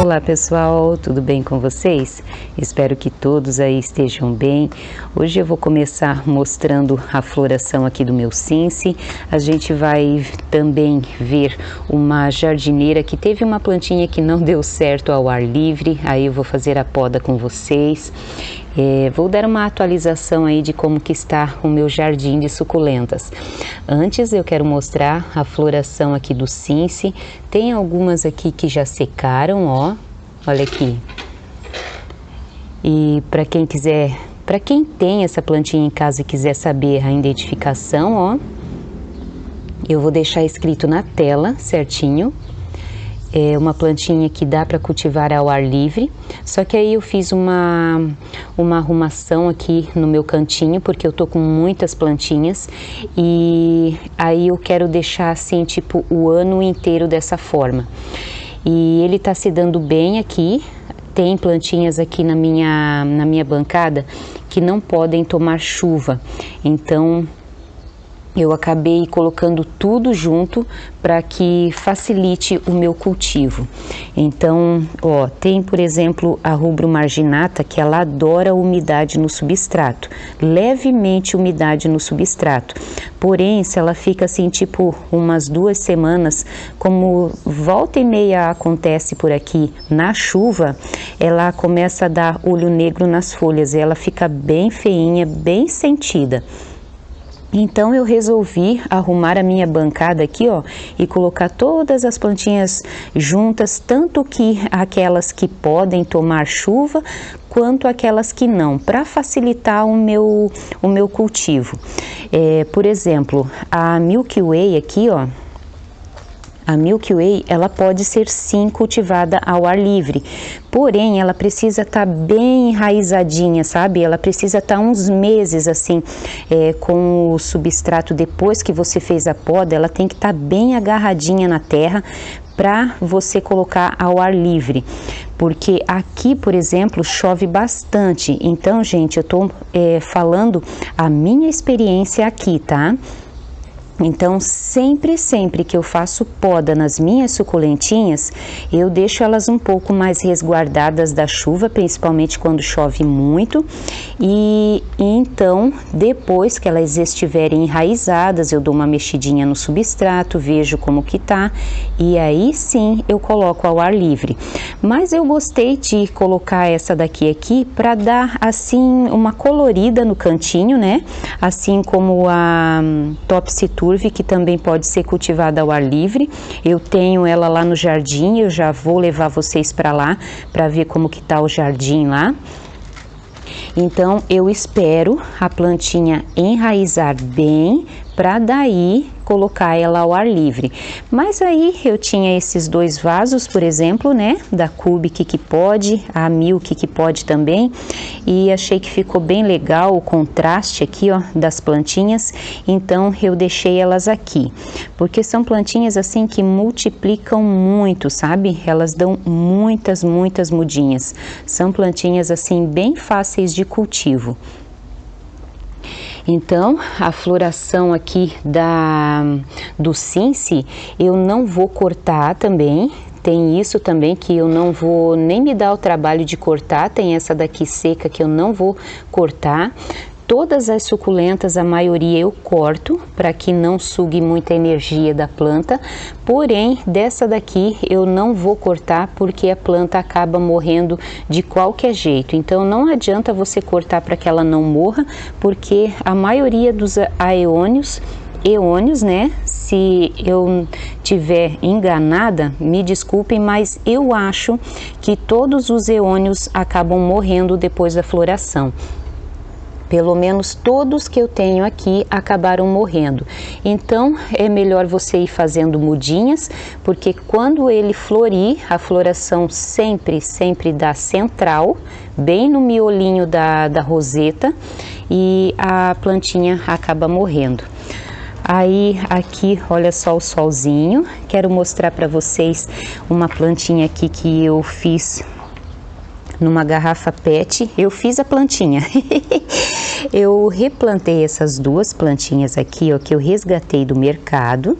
Olá pessoal, tudo bem com vocês? Espero que todos aí estejam bem. Hoje eu vou começar mostrando a floração aqui do meu Cincy. A gente vai também ver uma jardineira que teve uma plantinha que não deu certo ao ar livre, aí eu vou fazer a poda com vocês. Vou dar uma atualização aí de como que está o meu jardim de suculentas. Antes eu quero mostrar a floração aqui do Cincy. Tem algumas aqui que já secaram, ó, olha aqui. E para quem tem essa plantinha em casa e quiser saber a identificação, ó, eu vou deixar escrito na tela certinho. É uma plantinha que dá para cultivar ao ar livre, só que aí eu fiz uma arrumação aqui no meu cantinho, porque eu tô com muitas plantinhas, e aí eu quero deixar assim, tipo, o ano inteiro dessa forma. E ele tá se dando bem aqui. Tem plantinhas aqui na minha bancada que não podem tomar chuva, então eu acabei colocando tudo junto para que facilite o meu cultivo. Então, ó, tem por exemplo a rubro marginata, que ela adora umidade no substrato, levemente umidade no substrato. Porém, se ela fica assim, tipo, umas 2 semanas, como volta e meia acontece por aqui na chuva, ela começa a dar olho negro nas folhas e ela fica bem feinha, bem sentida. Então eu resolvi arrumar a minha bancada aqui, ó, e colocar todas as plantinhas juntas, tanto que aquelas que podem tomar chuva, quanto aquelas que não, para facilitar o meu cultivo. Por exemplo, a Milky Way aqui, ó, a Milky Way, ela pode ser sim cultivada ao ar livre, porém ela precisa estar bem enraizadinha, sabe? Ela precisa estar uns meses assim, com o substrato depois que você fez a poda, ela tem que estar bem agarradinha na terra para você colocar ao ar livre. Porque aqui, por exemplo, chove bastante, então, gente, eu tô falando a minha experiência aqui, tá? Então, sempre que eu faço poda nas minhas suculentinhas, eu deixo elas um pouco mais resguardadas da chuva, principalmente quando chove muito. E então, depois que elas estiverem enraizadas, eu dou uma mexidinha no substrato, vejo como que tá, e aí sim eu coloco ao ar livre. Mas eu gostei de colocar essa daqui aqui para dar assim uma colorida no cantinho, né? Assim como a Topsy Turvy, que também pode ser cultivada ao ar livre. Eu tenho ela lá no jardim, eu já vou levar vocês para lá para ver como que tá o jardim lá. Então eu espero a plantinha enraizar bem para daí colocar ela ao ar livre. Mas aí eu tinha esses 2 vasos, por exemplo, né, da Cubic que pode, a Milk que pode também, e achei que ficou bem legal o contraste aqui, ó, das plantinhas, então eu deixei elas aqui, porque são plantinhas assim que multiplicam muito, sabe? Elas dão muitas mudinhas, são plantinhas assim bem fáceis de cultivo. Então, a floração aqui do Cincy, eu não vou cortar também. Tem isso também que eu não vou nem me dar o trabalho de cortar. Tem essa daqui seca que eu não vou cortar. Todas as suculentas, a maioria eu corto para que não sugue muita energia da planta, porém dessa daqui eu não vou cortar porque a planta acaba morrendo de qualquer jeito. Então não adianta você cortar para que ela não morra, porque a maioria dos eônios, né? Se eu tiver enganada, me desculpem, mas eu acho que todos os eônios acabam morrendo depois da floração. Pelo menos todos que eu tenho aqui acabaram morrendo. Então é melhor você ir fazendo mudinhas, porque quando ele florir, a floração sempre dá central, bem no miolinho da roseta, e a plantinha acaba morrendo. Aí aqui, olha só o solzinho. Quero mostrar para vocês uma plantinha aqui que eu fiz numa garrafa PET. Eu fiz a plantinha. Eu replantei essas 2 plantinhas aqui, ó, que eu resgatei do mercado.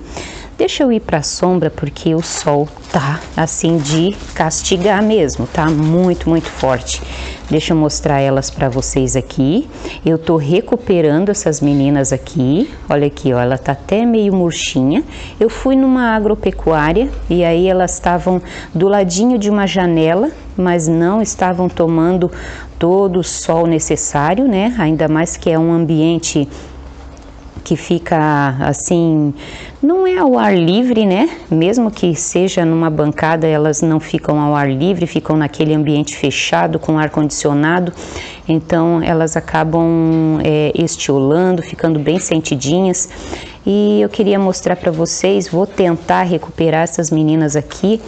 Deixa eu ir para a sombra porque o sol tá assim de castigar mesmo, tá muito, muito forte. Deixa eu mostrar elas para vocês aqui. Eu tô recuperando essas meninas aqui. Olha aqui, ó, ela tá até meio murchinha. Eu fui numa agropecuária e aí elas estavam do ladinho de uma janela, mas não estavam tomando todo o sol necessário, né? Ainda mais que é um ambiente que fica assim, não é ao ar livre, né? Mesmo que seja numa bancada, elas não ficam ao ar livre, ficam naquele ambiente fechado com ar condicionado, então elas acabam estiolando, ficando bem sentidinhas. E eu queria mostrar para vocês, vou tentar recuperar essas meninas aqui.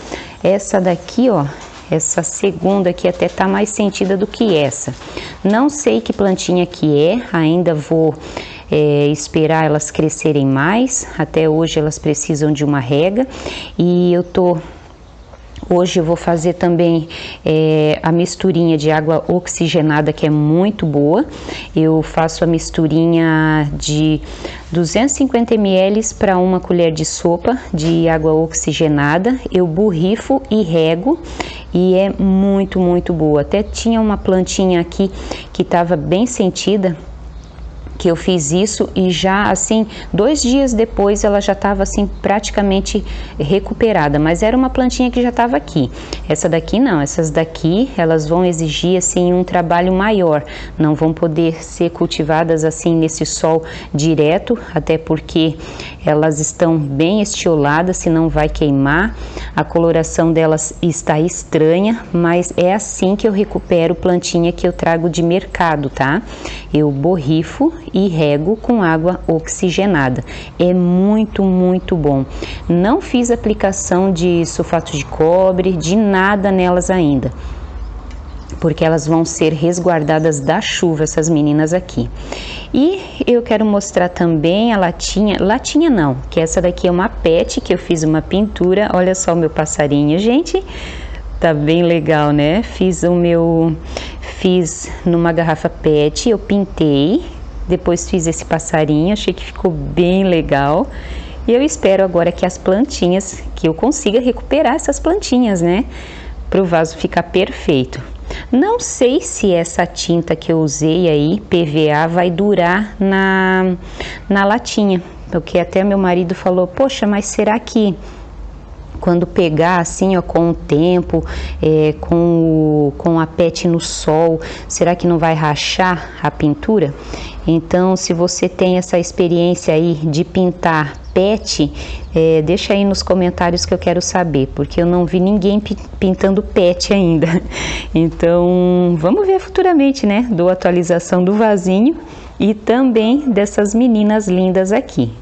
Essa daqui, ó, essa segunda aqui até tá mais sentida do que essa. Não sei que plantinha que é, ainda vou esperar elas crescerem mais. Até hoje elas precisam de uma rega e hoje eu vou fazer também a misturinha de água oxigenada, que é muito boa. Eu faço a misturinha de 250 ml para uma colher de sopa de água oxigenada. Eu borrifo e rego e é muito, muito boa. Até tinha uma plantinha aqui que estava bem sentida, que eu fiz isso e já assim 2 dias depois ela já estava assim praticamente recuperada, mas era uma plantinha que já estava aqui. Essa daqui não, essas daqui elas vão exigir assim um trabalho maior, não vão poder ser cultivadas assim nesse sol direto, até porque elas estão bem estioladas, senão vai queimar. A coloração delas está estranha, mas é assim que eu recupero plantinha que eu trago de mercado, tá? Eu borrifo e rego com água oxigenada. É muito, muito bom. Não fiz aplicação de sulfato de cobre, de nada nelas ainda, porque elas vão ser resguardadas da chuva, essas meninas aqui. E eu quero mostrar também a latinha não, que essa daqui é uma PET, que eu fiz uma pintura. Olha só o meu passarinho, gente. Tá bem legal, né? Fiz numa garrafa PET, eu pintei, depois fiz esse passarinho, achei que ficou bem legal. E eu espero agora que as plantinhas, que eu consiga recuperar essas plantinhas, né? Para o vaso ficar perfeito. Não sei se essa tinta que eu usei aí, PVA, vai durar na latinha, porque até meu marido falou, poxa, mas será que quando pegar assim, ó, com o tempo, com a PET no sol, será que não vai rachar a pintura? Então, se você tem essa experiência aí de pintar PET, deixa aí nos comentários que eu quero saber, porque eu não vi ninguém pintando PET ainda. Então, vamos ver futuramente, né? Dou atualização do vasinho e também dessas meninas lindas aqui.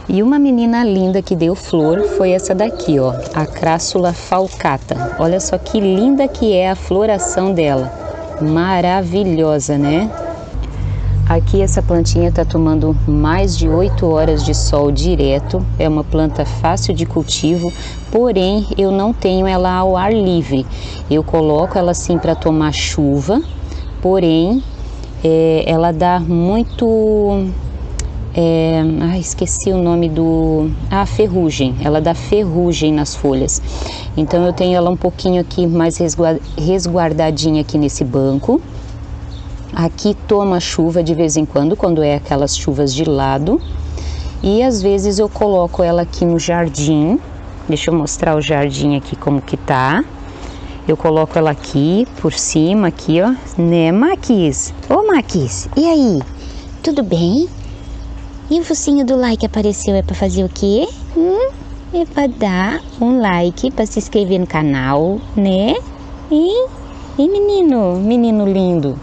E uma menina linda que deu flor foi essa daqui, ó, a Crassula falcata. Olha só que linda que é a floração dela. Maravilhosa, né? Aqui essa plantinha está tomando mais de 8 horas de sol direto. É uma planta fácil de cultivo, porém eu não tenho ela ao ar livre. Eu coloco ela assim para tomar chuva, porém ela dá muito... esqueci o nome ferrugem. Ela dá ferrugem nas folhas. Então eu tenho ela um pouquinho aqui mais resguardadinha aqui nesse banco. Aqui toma chuva de vez em quando é aquelas chuvas de lado. E às vezes eu coloco ela aqui no jardim. Deixa eu mostrar o jardim aqui como que tá. Eu coloco ela aqui por cima, aqui, ó, né, Maquis? Ô, Maquis, e aí? Tudo bem? E o focinho do like apareceu, é para fazer o quê? É para dar um like, para se inscrever no canal, né? E menino lindo.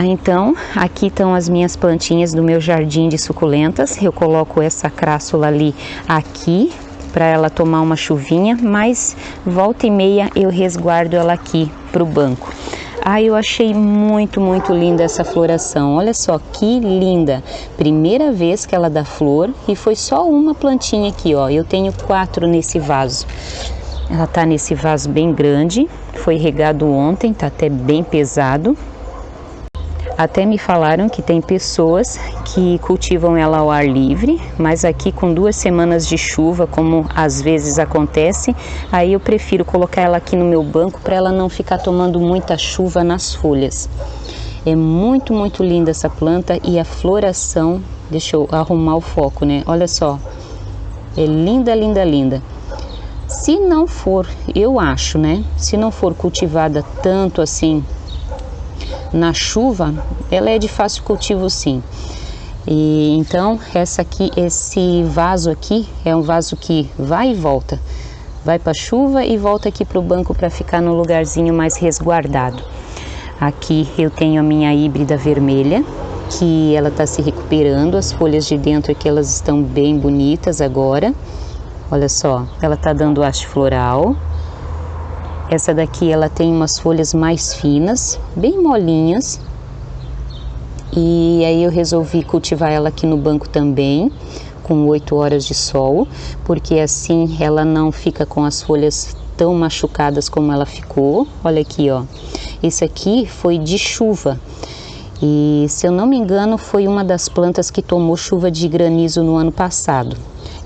Então, aqui estão as minhas plantinhas do meu jardim de suculentas. Eu coloco essa crassula ali aqui, para ela tomar uma chuvinha, mas volta e meia eu resguardo ela aqui pro banco. Eu achei muito, muito linda essa floração. Olha só que linda. Primeira vez que ela dá flor e foi só uma plantinha aqui, ó. Eu tenho 4 nesse vaso. Ela tá nesse vaso bem grande. Foi regado ontem, tá até bem pesado. Até me falaram que tem pessoas que cultivam ela ao ar livre, mas aqui com 2 semanas de chuva, como às vezes acontece, aí eu prefiro colocar ela aqui no meu banco para ela não ficar tomando muita chuva nas folhas. É muito, muito linda essa planta e a floração, deixa eu arrumar o foco, né? Olha só, é linda, linda, linda. Se não for, eu acho, né? Se não for cultivada tanto assim na chuva, ela é de fácil cultivo sim. E então esse vaso aqui é um vaso que vai e volta, vai para a chuva e volta aqui para o banco para ficar no lugarzinho mais resguardado. Aqui eu tenho a minha híbrida vermelha, que ela está se recuperando, as folhas de dentro aqui elas estão bem bonitas agora. Olha só, ela está dando haste floral. Essa daqui ela tem umas folhas mais finas, bem molinhas. E aí eu resolvi cultivar ela aqui no banco também, com 8 horas de sol, porque assim ela não fica com as folhas tão machucadas como ela ficou. Olha aqui, ó. Esse aqui foi de chuva. E se eu não me engano foi uma das plantas que tomou chuva de granizo no ano passado.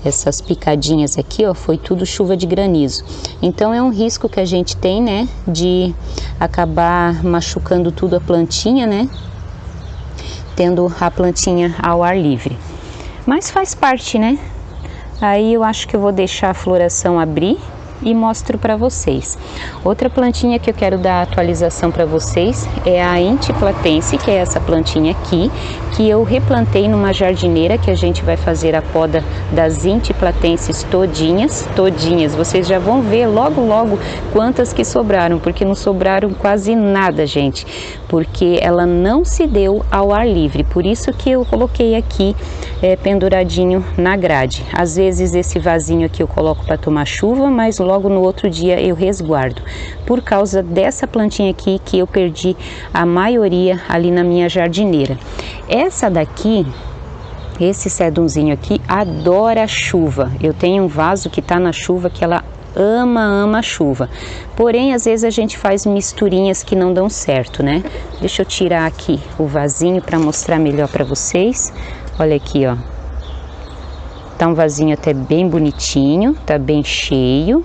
Essas picadinhas aqui, ó, foi tudo chuva de granizo. Então é um risco que a gente tem, né, de acabar machucando tudo a plantinha, né, tendo a plantinha ao ar livre. Mas faz parte, né? Aí eu acho que eu vou deixar a floração abrir e mostro para vocês. Outra plantinha que eu quero dar atualização para vocês é a Intiplatense, que é essa plantinha aqui, que eu replantei numa jardineira, que a gente vai fazer a poda das Intiplatenses todinhas. Vocês já vão ver logo quantas que sobraram, porque não sobraram quase nada, gente, porque ela não se deu ao ar livre, por isso que eu coloquei aqui penduradinho na grade. Às vezes esse vasinho aqui eu coloco para tomar chuva, mas logo no outro dia eu resguardo, por causa dessa plantinha aqui que eu perdi a maioria ali na minha jardineira. Essa daqui, esse sedumzinho aqui, adora chuva. Eu tenho um vaso que tá na chuva que ela ama a chuva. Porém, às vezes a gente faz misturinhas que não dão certo, né? Deixa eu tirar aqui o vasinho para mostrar melhor para vocês. Olha aqui, ó. Tá um vasinho até bem bonitinho, tá bem cheio.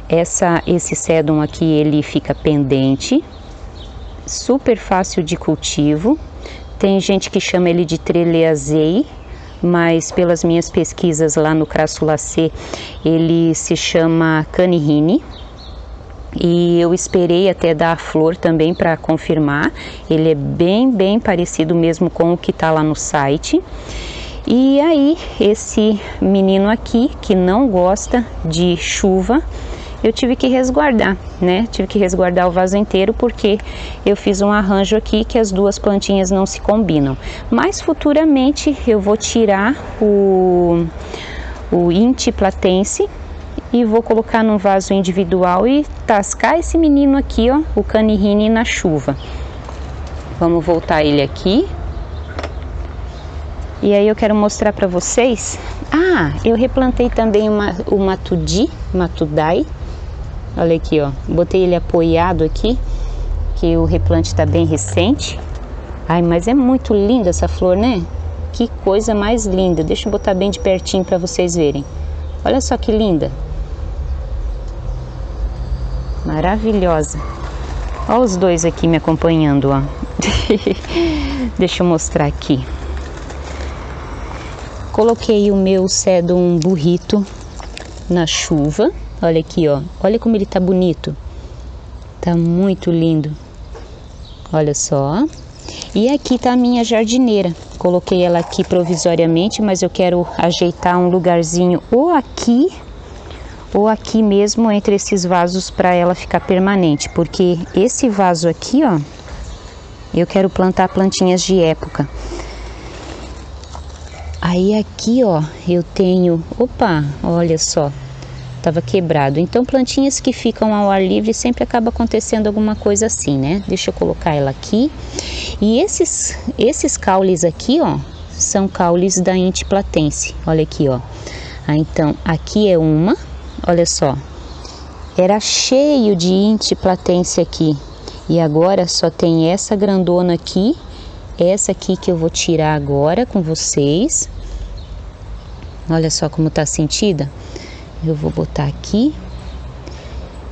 Esse sedum aqui, ele fica pendente, super fácil de cultivo. Tem gente que chama ele de Treleazei, mas pelas minhas pesquisas lá no Crassulacé, ele se chama Canihine. E eu esperei até dar a flor também para confirmar. Ele é bem parecido mesmo com o que tá lá no site. E aí, esse menino aqui, que não gosta de chuva, eu tive que resguardar, né? Tive que resguardar o vaso inteiro, porque eu fiz um arranjo aqui que as duas plantinhas não se combinam. Mas futuramente eu vou tirar o Intiplatense e vou colocar num vaso individual e tascar esse menino aqui, ó, o Canihine, na chuva. Vamos voltar ele aqui. E aí eu quero mostrar para vocês. Eu replantei também o Matudai. Olha aqui, ó. Botei ele apoiado aqui, que o replante está bem recente. Ai, mas é muito linda essa flor, né? Que coisa mais linda. Deixa eu botar bem de pertinho para vocês verem. Olha só que linda. Maravilhosa. Olha os dois aqui me acompanhando, ó. Deixa eu mostrar aqui. Coloquei o meu sedum burrito na chuva. Olha aqui, ó. Olha como ele tá bonito. Tá muito lindo. Olha só. E aqui tá a minha jardineira. Coloquei ela aqui provisoriamente, mas eu quero ajeitar um lugarzinho ou aqui mesmo entre esses vasos para ela ficar permanente. Porque esse vaso aqui, ó, eu quero plantar plantinhas de época. Aí aqui, ó, eu tenho... Opa, olha só, tava quebrado. Então, plantinhas que ficam ao ar livre sempre acaba acontecendo alguma coisa assim, né? Deixa eu colocar ela aqui. E esses caules aqui, ó, são caules da Intiplatense. Olha aqui, ó. Então, aqui é uma, olha só. Era cheio de Intiplatense aqui. E agora só tem essa grandona aqui essa aqui que eu vou tirar agora com vocês. Olha só como tá sentida. Eu vou botar aqui.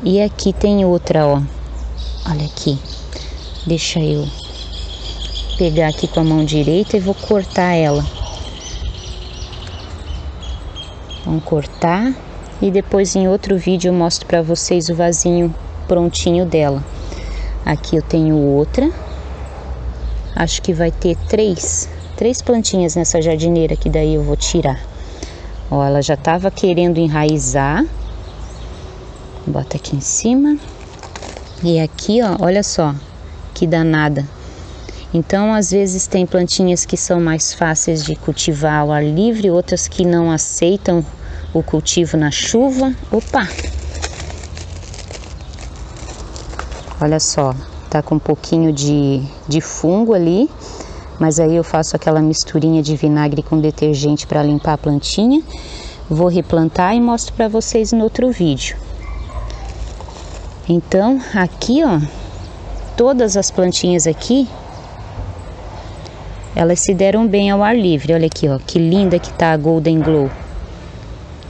E aqui tem outra, ó. Olha aqui. Deixa eu pegar aqui com a mão direita e vou cortar ela. Vamos cortar. E depois em outro vídeo eu mostro pra vocês o vasinho prontinho dela. Aqui eu tenho outra. Acho que vai ter três plantinhas nessa jardineira, que daí eu vou tirar. Ó, ela já tava querendo enraizar. Bota aqui em cima. E aqui, ó, olha só, que danada. Então, às vezes tem plantinhas que são mais fáceis de cultivar ao ar livre, outras que não aceitam o cultivo na chuva. Opa! Olha só. Tá com um pouquinho de fungo ali, mas aí eu faço aquela misturinha de vinagre com detergente para limpar a plantinha. Vou replantar e mostro para vocês no outro vídeo. Então, aqui, ó, todas as plantinhas aqui, elas se deram bem ao ar livre. Olha aqui, ó, que linda que tá a Golden Glow.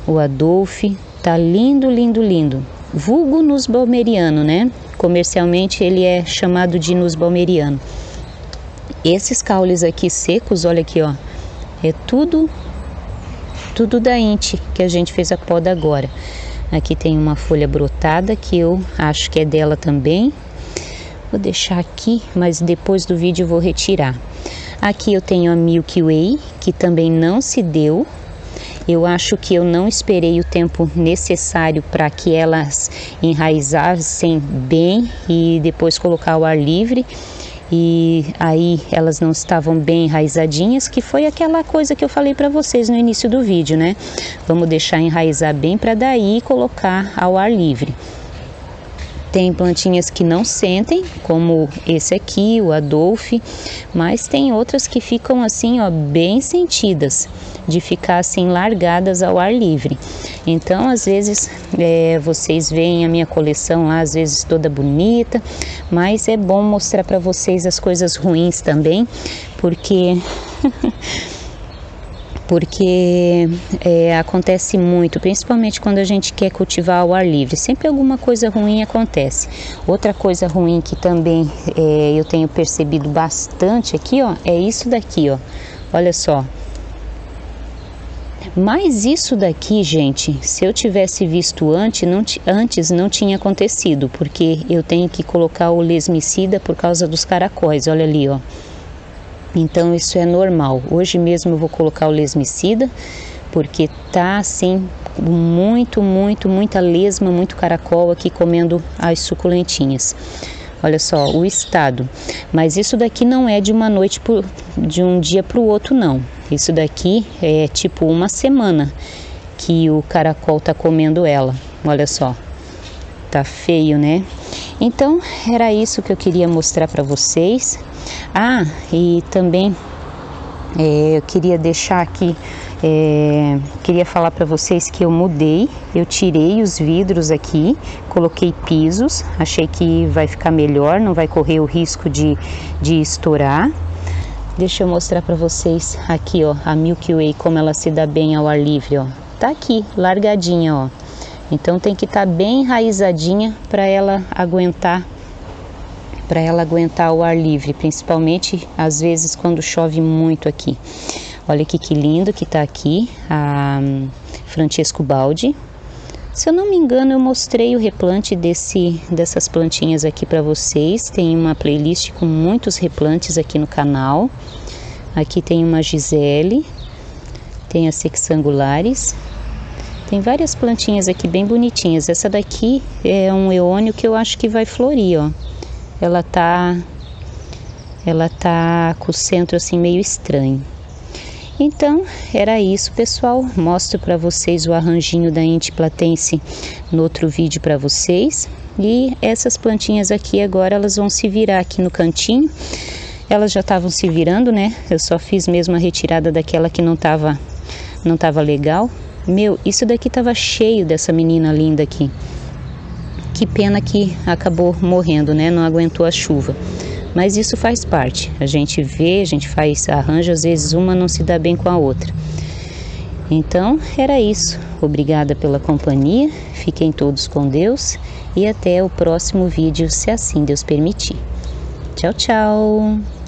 O Adolphe, tá lindo, lindo, lindo. Vulgo nussbaumeriano, né? Comercialmente ele é chamado de nussbaumeriano. Esses caules aqui secos, olha aqui, ó, é tudo da Inti que a gente fez a poda agora. Aqui tem uma folha brotada que eu acho que é dela também. Vou deixar aqui, mas depois do vídeo eu vou retirar. Aqui eu tenho a Milky Way, que também não se deu. Eu acho que eu não esperei o tempo necessário para que elas enraizassem bem e depois colocar ao ar livre. E aí elas não estavam bem enraizadinhas, que foi aquela coisa que eu falei para vocês no início do vídeo, né? Vamos deixar enraizar bem para daí colocar ao ar livre. Tem plantinhas que não sentem, como esse aqui, o Adolphe, mas tem outras que ficam assim, ó, bem sentidas, de ficar assim largadas ao ar livre. Então, às vezes, vocês veem a minha coleção lá, às vezes toda bonita, mas é bom mostrar para vocês as coisas ruins também, porque acontece muito, principalmente quando a gente quer cultivar ao ar livre, sempre alguma coisa ruim acontece. Outra coisa ruim que também eu tenho percebido bastante aqui, ó, é isso daqui, ó, olha só. Mas isso daqui, gente, se eu tivesse visto antes não tinha acontecido, porque eu tenho que colocar o lesmicida por causa dos caracóis, olha ali, ó. Então isso é normal. Hoje mesmo eu vou colocar o lesmicida, porque tá assim muita lesma, muito caracol aqui comendo as suculentinhas. Olha só o estado. Mas isso daqui não é de uma noite de um dia para o outro, não. Isso daqui é tipo uma semana que o caracol tá comendo ela. Olha só. Tá feio, né? Então era isso que eu queria mostrar para vocês. Ah, e também eu queria deixar aqui, queria falar para vocês que eu mudei, eu tirei os vidros aqui, coloquei pisos, achei que vai ficar melhor, não vai correr o risco de estourar. Deixa eu mostrar para vocês aqui, ó, a Milky Way, como ela se dá bem ao ar livre, ó. Tá aqui, largadinha, ó. Então tem que estar bem enraizadinha para ela aguentar o ar livre, principalmente às vezes quando chove muito aqui. Olha aqui que lindo que tá aqui a Francesco Baldi. Se eu não me engano, eu mostrei o replante dessas plantinhas aqui para vocês. Tem uma playlist com muitos replantes aqui no canal. Aqui tem uma Gisele, tem as Sexangulares. Tem várias plantinhas aqui bem bonitinhas. Essa daqui é um eônio que eu acho que vai florir, ó. Ela tá com o centro assim meio estranho. Então, era isso, pessoal. Mostro para vocês o arranjinho da Inti Platense no outro vídeo para vocês. E essas plantinhas aqui agora, elas vão se virar aqui no cantinho. Elas já estavam se virando, né? Eu só fiz mesmo a retirada daquela que não tava legal. Meu, isso daqui tava cheio dessa menina linda aqui. Que pena que acabou morrendo, né? Não aguentou a chuva. Mas isso faz parte, a gente vê, a gente faz arranjo, às vezes uma não se dá bem com a outra. Então, era isso. Obrigada pela companhia, fiquem todos com Deus e até o próximo vídeo, se assim Deus permitir. Tchau, tchau!